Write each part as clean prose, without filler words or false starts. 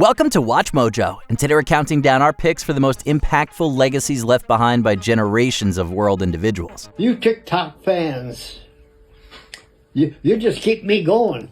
Welcome to Watch Mojo, and today we're counting down our picks for the most impactful legacies left behind by generations of world individuals. You TikTok fans, you just keep me going.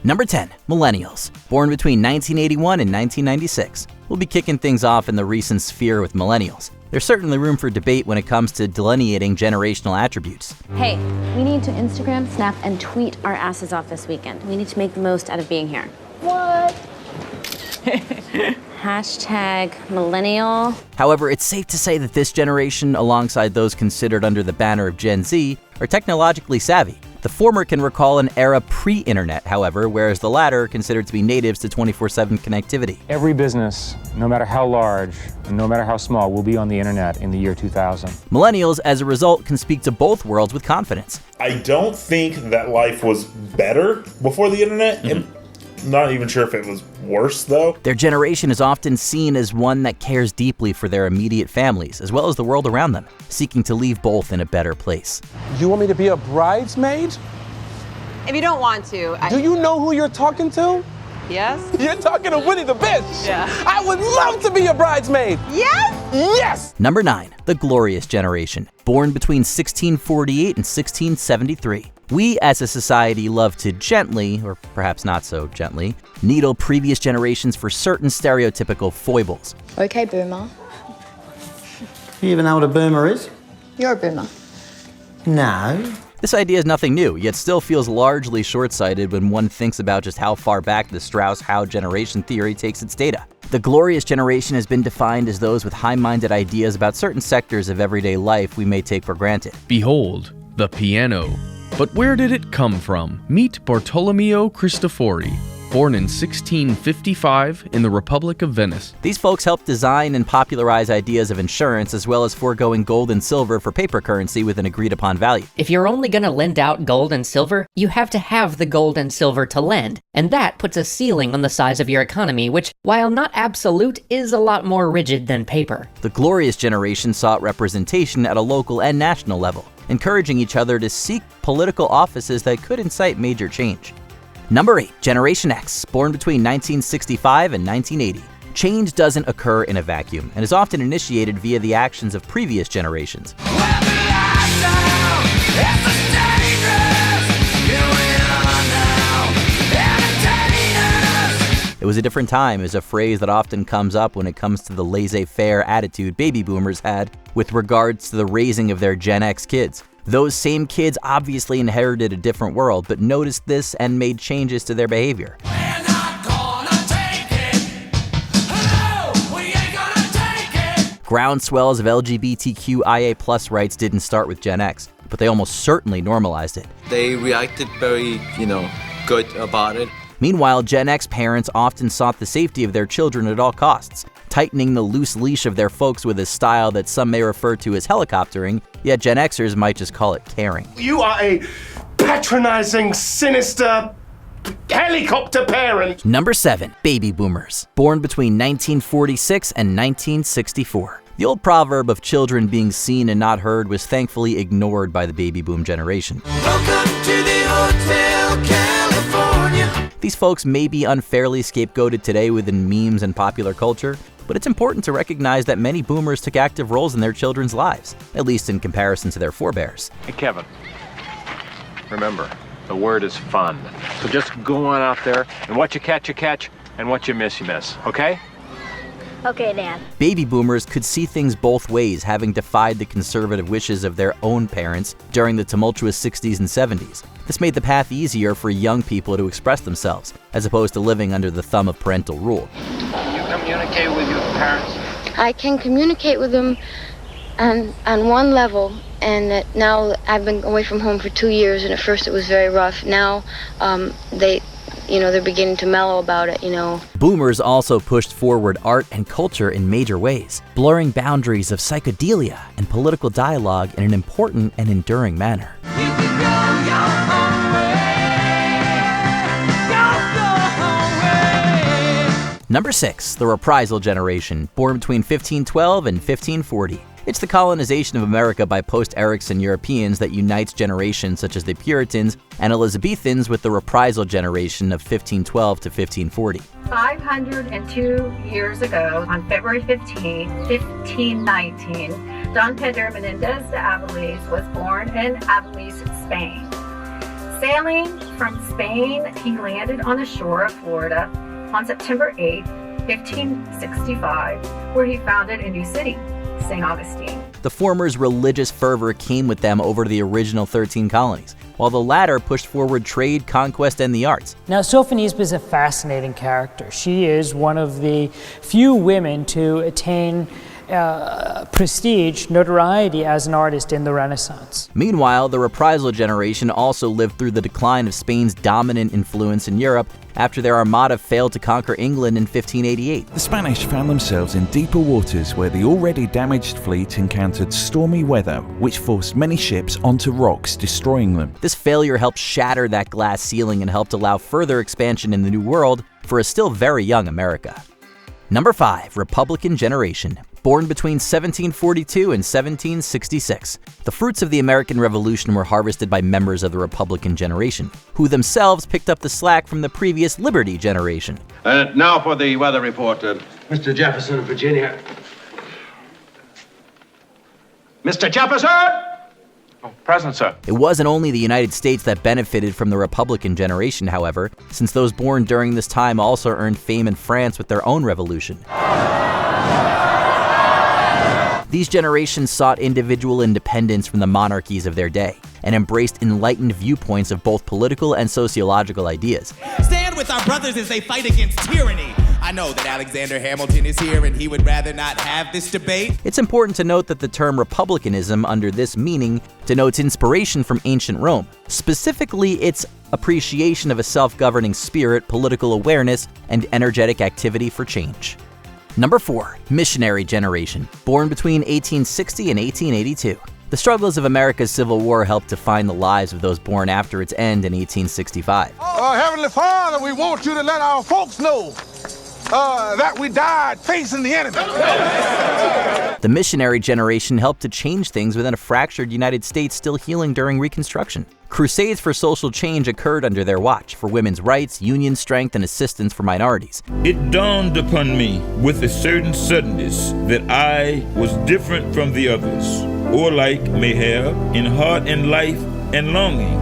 Number 10, Millennials. Born between 1981 and 1996. We'll be kicking things off in the recent sphere with Millennials. There's certainly room for debate when it comes to delineating generational attributes. Hey, we need to Instagram, Snap, and tweet our asses off this weekend. We need to make the most out of being here. What? Hashtag millennial. However, it's safe to say that this generation, alongside those considered under the banner of Gen Z, are technologically savvy. The former can recall an era pre-internet, however, whereas the latter are considered to be natives to 24/7 connectivity. Every business, no matter how large and no matter how small, will be on the internet in the year 2000. Millennials, as a result, can speak to both worlds with confidence. I don't think that life was better before the internet. And not even sure if it was worse, though. Their generation is often seen as one that cares deeply for their immediate families, as well as the world around them, seeking to leave both in a better place. You want me to be a bridesmaid? If you don't want to, Do you know who you're talking to? Yes? You're talking to Winnie the Bitch. Yeah. I would love to be a bridesmaid. Yes? Yes! Number 9, the Glorious Generation. Born between 1648 and 1673. We as a society love to gently, or perhaps not so gently, needle previous generations for certain stereotypical foibles. Okay, boomer. You even know what a boomer is? You're a boomer. No. This idea is nothing new, yet still feels largely short-sighted when one thinks about just how far back the Strauss-Howe generation theory takes its data. The Glorious Generation has been defined as those with high-minded ideas about certain sectors of everyday life we may take for granted. Behold, the piano. But where did it come from? Meet Bartolomeo Cristofori, born in 1655 in the Republic of Venice. These folks helped design and popularize ideas of insurance, as well as foregoing gold and silver for paper currency with an agreed-upon value. If you're only going to lend out gold and silver, you have to have the gold and silver to lend, and that puts a ceiling on the size of your economy, which, while not absolute, is a lot more rigid than paper. The Glorious Generation sought representation at a local and national level, encouraging each other to seek political offices that could incite major change. Number 8, Generation X, born between 1965 and 1980. Change doesn't occur in a vacuum and is often initiated via the actions of previous generations. It was a different time is a phrase that often comes up when it comes to the laissez-faire attitude baby boomers had with regards to the raising of their Gen X kids. Those same kids obviously inherited a different world, but noticed this and made changes to their behavior. Groundswells of LGBTQIA+ rights didn't start with Gen X, but they almost certainly normalized it. They reacted very, good about it. Meanwhile, Gen X parents often sought the safety of their children at all costs, tightening the loose leash of their folks with a style that some may refer to as helicoptering, yet Gen Xers might just call it caring. You are a patronizing, sinister helicopter parent. Number 7, Baby Boomers, born between 1946 and 1964. The old proverb of children being seen and not heard was thankfully ignored by the baby boom generation. Welcome to the Hotel California. These folks may be unfairly scapegoated today within memes and popular culture, but it's important to recognize that many boomers took active roles in their children's lives, at least in comparison to their forebears. Hey, Kevin, remember, the word is fun. So just go on out there, and what you catch, and what you miss, okay? Okay, Dad. Baby boomers could see things both ways, having defied the conservative wishes of their own parents during the tumultuous 60s and 70s. This made the path easier for young people to express themselves, as opposed to living under the thumb of parental rule. You communicate with your parents? I can communicate with them on one level, and that now I've been away from home for 2 years, and at first it was very rough. Now they're beginning to mellow about it, Boomers also pushed forward art and culture in major ways, blurring boundaries of psychedelia and political dialogue in an important and enduring manner. Number 6, the Reprisal Generation, born between 1512 and 1540. It's the colonization of America by post-Erickson Europeans that unites generations such as the Puritans and Elizabethans with the reprisal generation of 1512 to 1540. 502 years ago, on February 15, 1519, Don Pedro Menendez de Avilés was born in Avilés, Spain. Sailing from Spain, he landed on the shore of Florida on September 8, 1565, where he founded a new city, St. Augustine. The former's religious fervor came with them over to the original 13 colonies, while the latter pushed forward trade, conquest, and the arts. Now, Sophonisba is a fascinating character. She is one of the few women to attain prestige, notoriety as an artist in the Renaissance. Meanwhile, the reprisal generation also lived through the decline of Spain's dominant influence in Europe after their armada failed to conquer England in 1588. The Spanish found themselves in deeper waters where the already damaged fleet encountered stormy weather, which forced many ships onto rocks, destroying them. This failure helped shatter that glass ceiling and helped allow further expansion in the New World for a still very young America. Number 5, Republican Generation. Born between 1742 and 1766, the fruits of the American Revolution were harvested by members of the Republican generation, who themselves picked up the slack from the previous Liberty generation. Now for the weather report. Mr. Jefferson of Virginia. Mr. Jefferson! Oh, present, sir. It wasn't only the United States that benefited from the Republican generation, however, since those born during this time also earned fame in France with their own revolution. These generations sought individual independence from the monarchies of their day and embraced enlightened viewpoints of both political and sociological ideas. Stand with our brothers as they fight against tyranny. I know that Alexander Hamilton is here and he would rather not have this debate. It's important to note that the term republicanism under this meaning denotes inspiration from ancient Rome, specifically its appreciation of a self-governing spirit, political awareness, and energetic activity for change. Number 4, Missionary Generation. Born between 1860 and 1882. The struggles of America's Civil War helped define the lives of those born after its end in 1865. Heavenly Father, we want you to let our folks know that we died facing the enemy. The Missionary Generation helped to change things within a fractured United States still healing during Reconstruction. Crusades for social change occurred under their watch for women's rights, union strength, and assistance for minorities. It dawned upon me with a certain suddenness that I was different from the others, or like may have in heart and life and longing,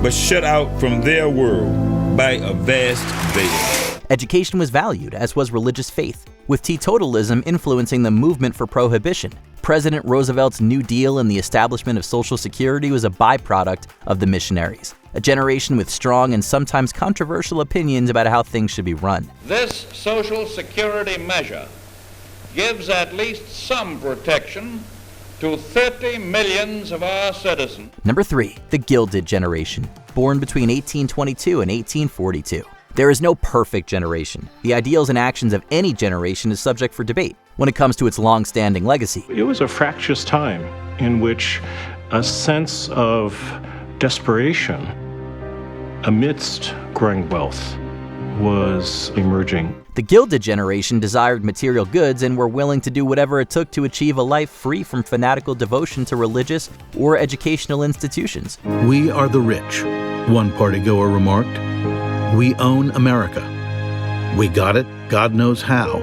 but shut out from their world by a vast veil. Education was valued, as was religious faith, with teetotalism influencing the movement for prohibition. President Roosevelt's New Deal and the establishment of Social Security was a byproduct of the missionaries, a generation with strong and sometimes controversial opinions about how things should be run. This Social Security measure gives at least some protection to 30 millions of our citizens. Number 3, the Gilded Generation, born between 1822 and 1842. There is no perfect generation. The ideals and actions of any generation is subject for debate when it comes to its long-standing legacy. It was a fractious time in which a sense of desperation amidst growing wealth was emerging. The Gilded Generation desired material goods and were willing to do whatever it took to achieve a life free from fanatical devotion to religious or educational institutions. We are the rich, one partygoer remarked. We own America. We got it, God knows how,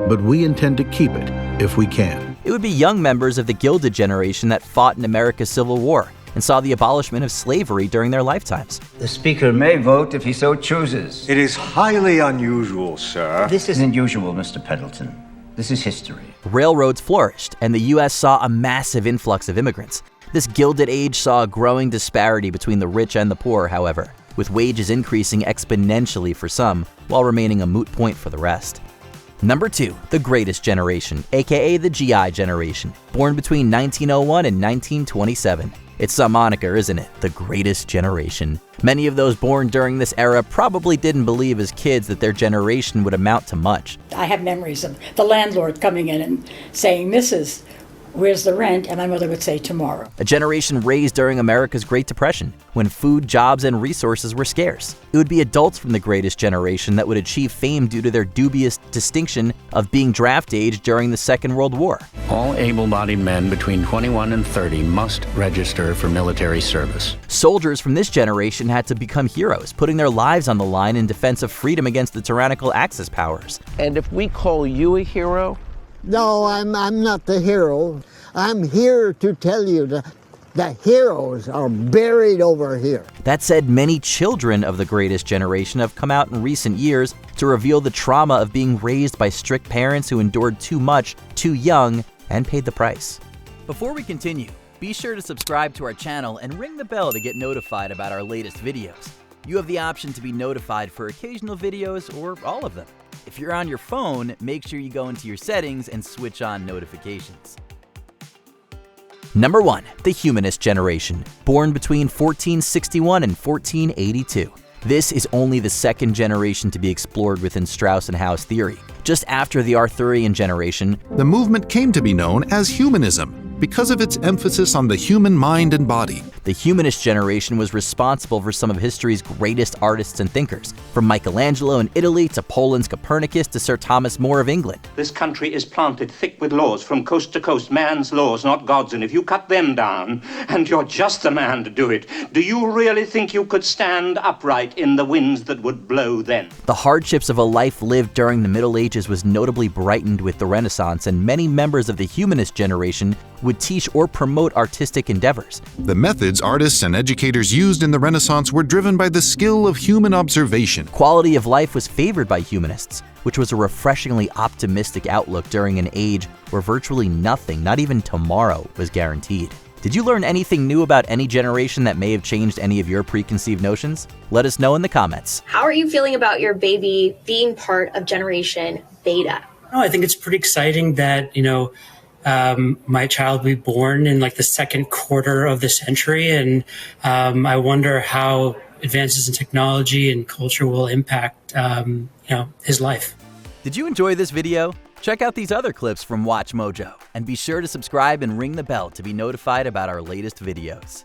but we intend to keep it if we can. It would be young members of the Gilded Generation that fought in America's Civil War and saw the abolishment of slavery during their lifetimes. The Speaker may vote if he so chooses. It is highly unusual, sir. This isn't usual, Mr. Pendleton. This is history. Railroads flourished, and the U.S. saw a massive influx of immigrants. This Gilded Age saw a growing disparity between the rich and the poor, however, with wages increasing exponentially for some, while remaining a moot point for the rest. Number 2, the Greatest Generation, aka the GI Generation, born between 1901 and 1927. It's some moniker, isn't it? The Greatest Generation. Many of those born during this era probably didn't believe as kids that their generation would amount to much. I have memories of the landlord coming in and saying, Mrs., where's the rent? And my mother would say, tomorrow. A generation raised during America's Great Depression, when food, jobs, and resources were scarce. It would be adults from the greatest generation that would achieve fame due to their dubious distinction of being draft age during the Second World War. All able-bodied men between 21 and 30 must register for military service. Soldiers from this generation had to become heroes, putting their lives on the line in defense of freedom against the tyrannical Axis powers. And if we call you a hero? No, I'm not the hero. I'm here to tell you that the heroes are buried over here. That said, many children of the greatest generation have come out in recent years to reveal the trauma of being raised by strict parents who endured too much, too young, and paid the price. Before we continue, be sure to subscribe to our channel and ring the bell to get notified about our latest videos. You have the option to be notified for occasional videos or all of them. If you're on your phone, make sure you go into your settings and switch on notifications. Number 1. The Humanist Generation, born between 1461 and 1482. This is only the second generation to be explored within Strauss and Howe's theory. Just after the Arthurian generation, the movement came to be known as Humanism because of its emphasis on the human mind and body. The Humanist Generation was responsible for some of history's greatest artists and thinkers, from Michelangelo in Italy to Poland's Copernicus to Sir Thomas More of England. This country is planted thick with laws from coast to coast, man's laws, not God's, and if you cut them down, and you're just the man to do it, do you really think you could stand upright in the winds that would blow then? The hardships of a life lived during the Middle Ages was notably brightened with the Renaissance, and many members of the Humanist Generation would teach or promote artistic endeavors. The methods artists and educators used in the Renaissance were driven by the skill of human observation. Quality of life was favored by humanists, which was a refreshingly optimistic outlook during an age where virtually nothing, not even tomorrow, was guaranteed. Did you learn anything new about any generation that may have changed any of your preconceived notions? Let us know in the comments. How are you feeling about your baby being part of Generation Beta? Oh, I think it's pretty exciting that, my child will be born in like the second quarter of the century, and I wonder how advances in technology and culture will impact, his life. Did you enjoy this video? Check out these other clips from WatchMojo, and be sure to subscribe and ring the bell to be notified about our latest videos.